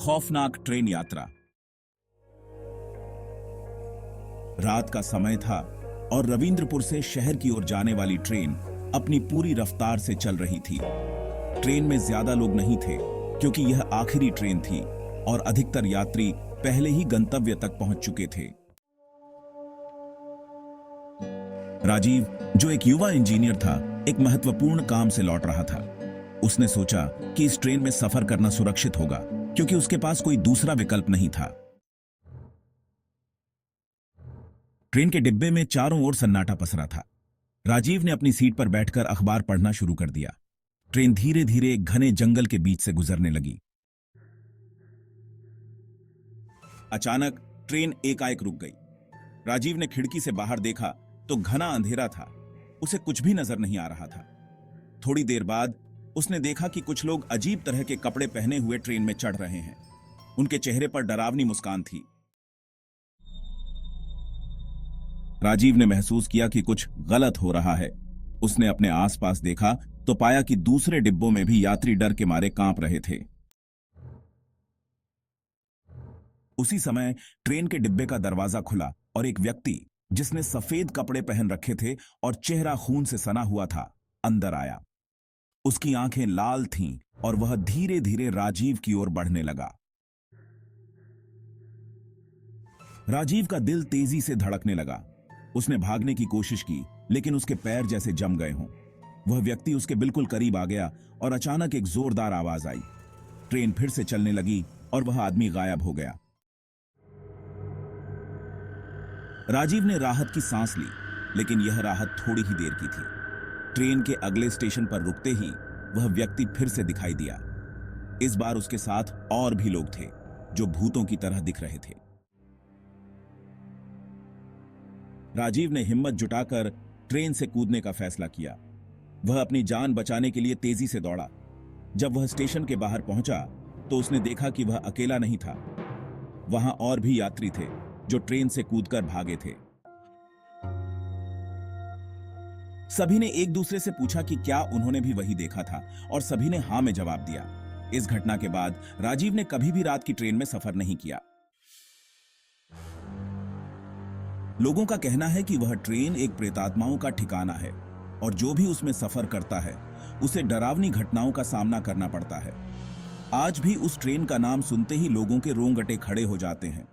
खौफनाक ट्रेन यात्रा। रात का समय था और रविंद्रपुर से शहर की ओर जाने वाली ट्रेन अपनी पूरी रफ्तार से चल रही थी। ट्रेन में ज्यादा लोग नहीं थे क्योंकि यह आखिरी ट्रेन थी और अधिकतर यात्री पहले ही गंतव्य तक पहुंच चुके थे। राजीव, जो एक युवा इंजीनियर था, एक महत्वपूर्ण काम से लौट रहा था। उसने सोचा कि इस ट्रेन में सफर करना सुरक्षित होगा क्योंकि उसके पास कोई दूसरा विकल्प नहीं था। ट्रेन के डिब्बे में चारों ओर सन्नाटा पसरा था। राजीव ने अपनी सीट पर बैठकर अखबार पढ़ना शुरू कर दिया। ट्रेन धीरे धीरे एक घने जंगल के बीच से गुजरने लगी। अचानक ट्रेन एकाएक रुक गई। राजीव ने खिड़की से बाहर देखा तो घना अंधेरा था। उसे कुछ भी नजर नहीं आ रहा था। थोड़ी देर बाद उसने देखा कि कुछ लोग अजीब तरह के कपड़े पहने हुए ट्रेन में चढ़ रहे हैं। उनके चेहरे पर डरावनी मुस्कान थी। राजीव ने महसूस किया कि कुछ गलत हो रहा है। उसने अपने आसपास देखा तो पाया कि दूसरे डिब्बों में भी यात्री डर के मारे कांप रहे थे। उसी समय ट्रेन के डिब्बे का दरवाजा खुला और एक व्यक्ति जिसने सफेद कपड़े पहन रखे थे और चेहरा खून से सना हुआ था, अंदर आया। उसकी आंखें लाल थीं और वह धीरे धीरे राजीव की ओर बढ़ने लगा। राजीव का दिल तेजी से धड़कने लगा। उसने भागने की कोशिश की, लेकिन उसके पैर जैसे जम गए हों। वह व्यक्ति उसके बिल्कुल करीब आ गया और अचानक एक जोरदार आवाज आई। ट्रेन फिर से चलने लगी और वह आदमी गायब हो गया। राजीव ने राहत की सांस ली, लेकिन यह राहत थोड़ी ही देर की थी। ट्रेन के अगले स्टेशन पर रुकते ही वह व्यक्ति फिर से दिखाई दिया। इस बार उसके साथ और भी लोग थे जो भूतों की तरह दिख रहे थे। राजीव ने हिम्मत जुटाकर ट्रेन से कूदने का फैसला किया। वह अपनी जान बचाने के लिए तेजी से दौड़ा। जब वह स्टेशन के बाहर पहुंचा तो उसने देखा कि वह अकेला नहीं था। वहां और भी यात्री थे जो ट्रेन से कूदकर भागे थे। सभी ने एक दूसरे से पूछा कि क्या उन्होंने भी वही देखा था, और सभी ने हां में जवाब दिया। इस घटना के बाद राजीव ने कभी भी रात की ट्रेन में सफर नहीं किया। लोगों का कहना है कि वह ट्रेन एक प्रेतात्माओं का ठिकाना है और जो भी उसमें सफर करता है उसे डरावनी घटनाओं का सामना करना पड़ता है। आज भी उस ट्रेन का नाम सुनते ही लोगों के रोंगटे खड़े हो जाते हैं।